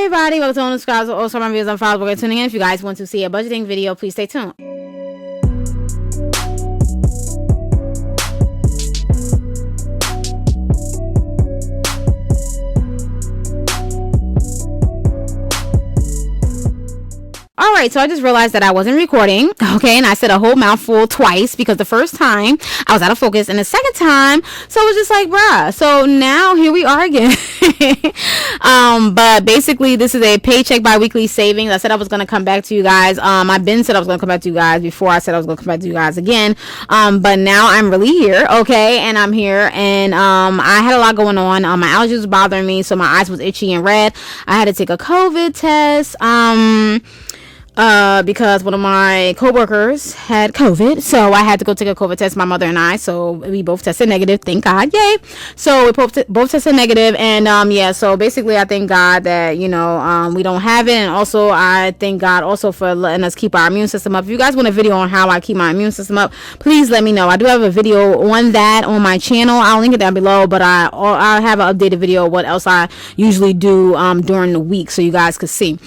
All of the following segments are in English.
everybody, welcome to Own Subscribes. Also, my videos on files. We're tuning in. If you guys want to see a budgeting video, please stay tuned. Alright, so I just realized that I wasn't recording, okay, and I said a whole mouthful twice because the first time I was out of focus and the second time, so it was just like, bruh. So now here we are again. But basically this is a paycheck bi-weekly savings. I said I was going to come back to you guys. I've been said I was going to come back to you guys before I said I was going to come back to you guys again. But now I'm really here, okay, and I'm here, and I had a lot going on. My allergies was bothering me, so my eyes was itchy and red. I had to take a COVID test. Because one of my coworkers had COVID, so I had to go take a COVID test, my mother and I, so we both tested negative, thank God, yay. So we both tested negative, and yeah, so basically I thank God that, you know, we don't have it, and also I thank God also for letting us keep our immune system up. If you guys want a video on how I keep my immune system up, please let me know. I do have a video on that on my channel. I'll link it down below, but I have an updated video of what else I usually do during the week, so you guys could see.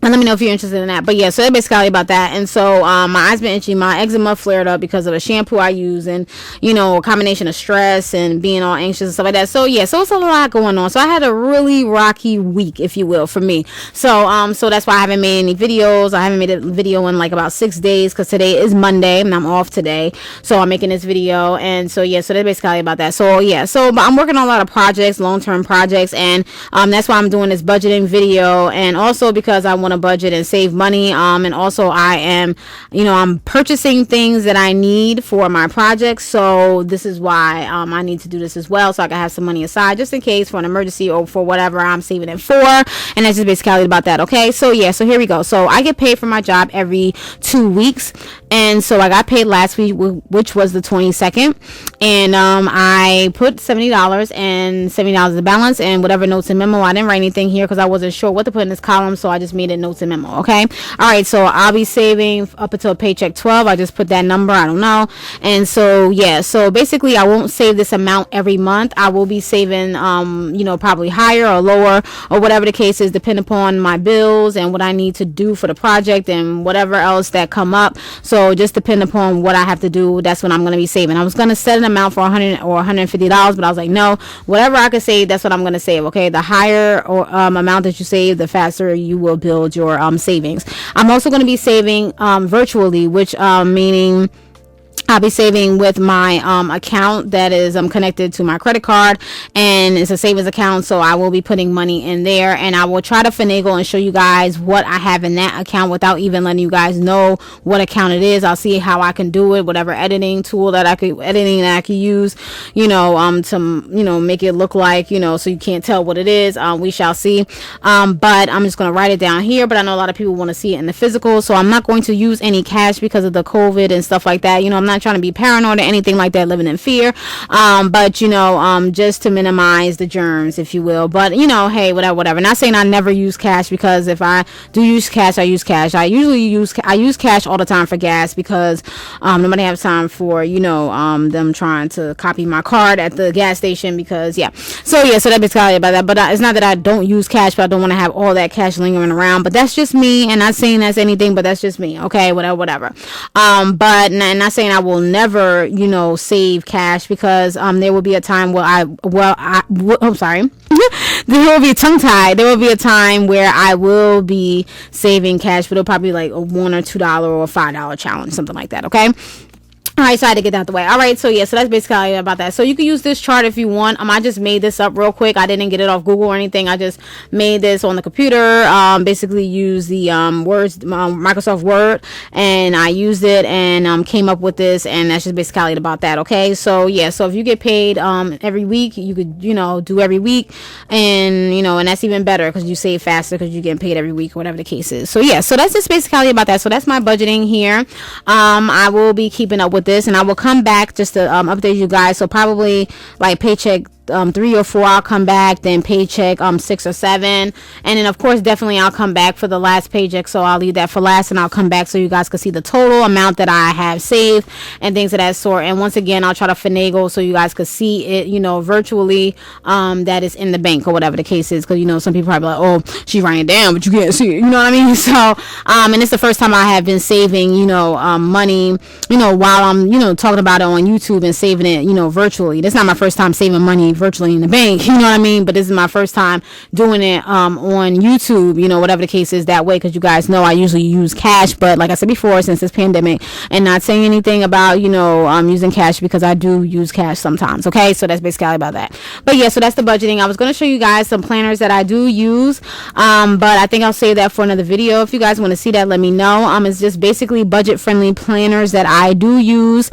And let me know if you're interested in that. But yeah, so that's basically about that. And so my eyes been itchy, my eczema flared up because of the shampoo I use, and you know, a combination of stress and being all anxious and stuff like that. So yeah, so it's a lot going on. So I had a really rocky week, if you will, for me. So so that's why I haven't made any videos. I haven't made a video in like about 6 days because today is Monday and I'm off today. So I'm making this video, and so yeah, so that's basically about that. So yeah, so but I'm working on a lot of projects, long-term projects, and that's why I'm doing this budgeting video, and also because I want a budget and save money, and also I am, you know, I'm purchasing things that I need for my projects, so this is why I need to do this as well, so I can have some money aside just in case for an emergency or for whatever I'm saving it for. And that's just basically about that. Okay, so yeah, so here we go. So I get paid for my job every 2 weeks, and so I got paid last week, which was the 22nd, and I put $70 and $70 is the balance, and whatever notes and memo. I didn't write anything here because I wasn't sure what to put in this column, so I just made it notes and memo. Okay, all right, so I'll be saving up until paycheck 12. I just put that number, I don't know. And so yeah, so basically I won't save this amount every month. I will be saving you know, probably higher or lower or whatever the case is, depending upon my bills and what I need to do for the project and whatever else that come up. So just depend upon what I have to do, that's what I'm going to be saving. I was going to set an amount for $100 or $150, but I was like, no, whatever I could save, that's what I'm going to save. Okay, the higher or amount that you save, the faster you will build your savings. I'm also going to be saving virtually, which meaning I'll be saving with my account that is connected to my credit card, and it's a savings account, so I will be putting money in there, and I will try to finagle and show you guys what I have in that account without even letting you guys know what account it is. I'll see how I can do it, whatever editing tool that I could use, you know, to, you know, make it look like, you know, so you can't tell what it is. We shall see. But I'm just going to write it down here, but I know a lot of people want to see it in the physical, so I'm not going to use any cash because of the COVID and stuff like that. You know, I'm not trying to be paranoid or anything like that, living in fear, but you know, just to minimize the germs, if you will. But you know, hey, whatever. Not saying I never use cash, because if I do use cash, I use cash. I use cash all the time for gas, because nobody has time for, you know, them trying to copy my card at the gas station, because yeah, so that's basically about that. But it's not that I don't use cash, but I don't want to have all that cash lingering around. But that's just me, and not saying that's anything, but that's just me. Okay, whatever. But not saying I will never, you know, save cash, because there will be a time where I'm sorry. There will be a tongue tied. There will be a time where I will be saving cash, but it'll probably be like a $1 or $2 or $5 challenge, something like that. Okay. Alright, so I had to get that out the way. Alright, so yeah, so that's basically about that. So you can use this chart if you want. I just made this up real quick. I didn't get it off Google or anything. I just made this on the computer. Basically use the Microsoft Word, and I used it and came up with this, and that's just basically about that. Okay, so yeah, so if you get paid every week, you could, you know, do every week, and you know, and that's even better because you save faster because you're getting paid every week or whatever the case is. So yeah, so that's just basically about that. So that's my budgeting here. I will be keeping up with this, and I will come back just to update you guys. So probably like paycheck 3 or 4 I'll come back, then Paycheck 6 or 7, and then of course definitely I'll come back for the last Paycheck, so I'll leave that for last, and I'll come back so you guys can see the total amount that I have saved and things of that sort. And once again, I'll try to finagle so you guys could see it, you know, virtually, that is in the bank or whatever the case is, because you know some people probably like, oh, she writing it down but you can't see it, you know what I mean? So and it's the first time I have been saving, you know, money, you know, while I'm, you know, talking about it on YouTube and saving it, you know, virtually. This is not my first time saving money virtually in the bank, you know what I mean? But this is my first time doing it on YouTube, you know, whatever the case is that way, because you guys know I usually use cash. But like I said before, since this pandemic, and not saying anything about, you know, using cash, because I do use cash sometimes. Okay, so that's basically about that. But yeah, so that's the budgeting. I was going to show you guys some planners that I do use, but I think I'll save that for another video. If you guys want to see that, let me know. It's just basically budget friendly planners that I do use.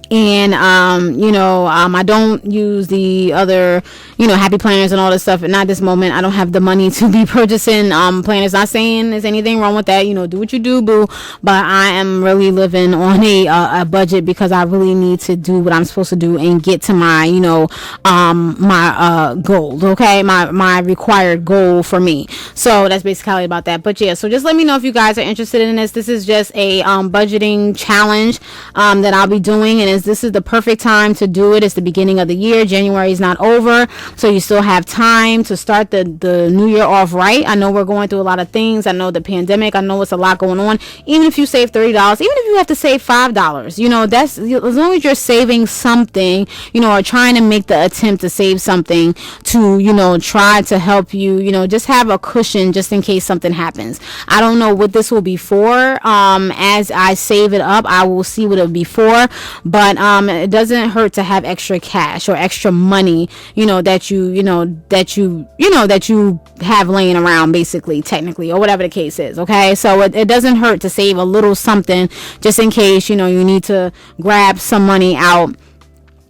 And you know, I don't use the other, you know, happy planners and all this stuff, and not this moment. I don't have the money to be purchasing planners. Not saying there's anything wrong with that, you know, do what you do, boo, but I am really living on a budget, because I really need to do what I'm supposed to do and get to my, you know, my goals, okay, my required goal for me. So that's basically about that. But yeah, so just let me know if you guys are interested in this. This is just a budgeting challenge that I'll be doing, and this is the perfect time to do it. It's the beginning of the year. January is not over, so you still have time to start the new year off right. I know we're going through a lot of things. I know the pandemic. I know it's a lot going on. Even if you save $30, even if you have to save $5, you know, that's, as long as you're saving something, you know, or trying to make the attempt to save something to, you know, try to help you, you know, just have a cushion just in case something happens. I don't know what this will be for. As I save it up, I will see what it'll be for, but it doesn't hurt to have extra cash or extra money, you know, that you have laying around, basically, technically, or whatever the case is. Okay, so it doesn't hurt to save a little something just in case, you know, you need to grab some money out,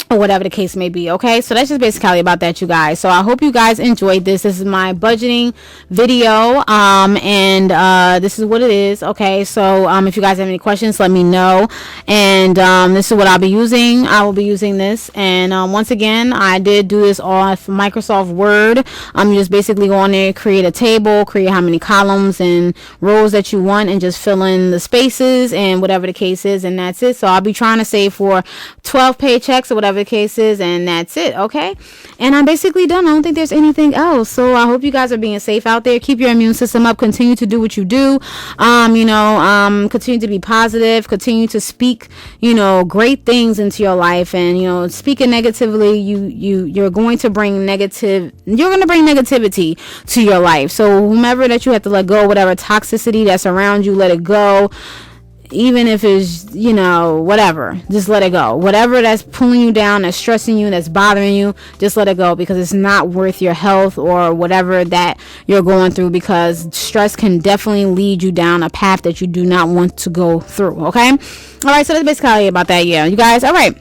or whatever the case may be. Okay, so that's just basically about that, you guys. So I hope you guys enjoyed this. This is my budgeting video, and this is what it is. Okay, so if you guys have any questions, let me know. And this is what I'll be using. I will be using this, and once again, I did do this off Microsoft Word. You just basically go on there, create a table, create how many columns and rows that you want, and just fill in the spaces and whatever the case is, and that's it. So I'll be trying to save for 12 paychecks or whatever the case is, and that's it. Okay, and I'm basically done. I don't think there's anything else. So I hope you guys are being safe out there. Keep your immune system up. Continue to do what you do. Continue to be positive. Continue to speak, you know, great things into your life. And, you know, speaking negatively, you're going to bring negativity to your life. So whomever that you have to let go, whatever toxicity that's around you, let it go. Even if it's, you know, whatever, just let it go. Whatever that's pulling you down, that's stressing you, that's bothering you, just let it go, because it's not worth your health or whatever that you're going through, because stress can definitely lead you down a path that you do not want to go through. Okay, all right, so that's basically about that. Yeah, you guys, all right.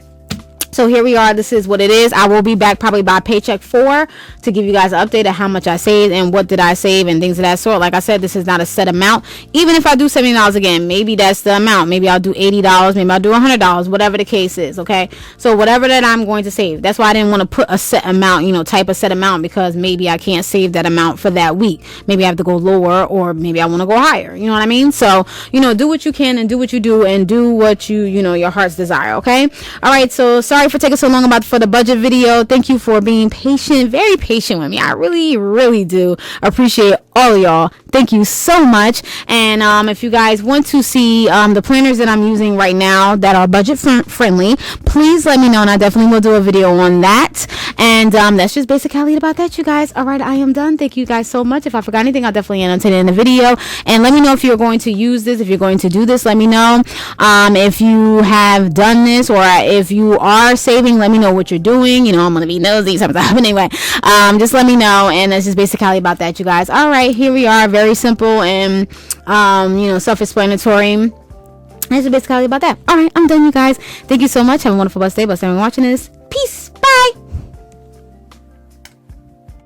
So here we are. This is what it is. I will be back probably by Paycheck 4 to give you guys an update of how much I saved and what did I save and things of that sort. Like I said, this is not a set amount. Even if I do $70 again, maybe that's the amount. Maybe I'll do $80. Maybe I'll do $100. Whatever the case is. Okay. So whatever that I'm going to save. That's why I didn't want to put a set amount, you know, type of set amount, because maybe I can't save that amount for that week. Maybe I have to go lower, or maybe I want to go higher. You know what I mean? So, you know, do what you can and do what you do and do what you know, your heart's desire. Okay. All right. So sorry for taking so long for the budget video. Thank you for being patient, very patient with me. I really do appreciate all of y'all. Thank you so much. And if you guys want to see the planners that I'm using right now that are budget friendly, please let me know, and I definitely will do a video on that. And that's just basically about that, you guys. All right, I am done. Thank you guys so much. If I forgot anything, I'll definitely annotate it in the video. And let me know if you're going to use this, if you're going to do this. Let me know if you have done this, or if you are saving. Let me know what you're doing. You know, I'm gonna be nosy sometimes. But anyway, just let me know. And that's just basically about that, you guys. All right, here we are. Very simple and you know, self-explanatory. That's basically about that. All right, I'm done, you guys. Thank you so much. Have a wonderful blessed day. Blessed everyone watching this.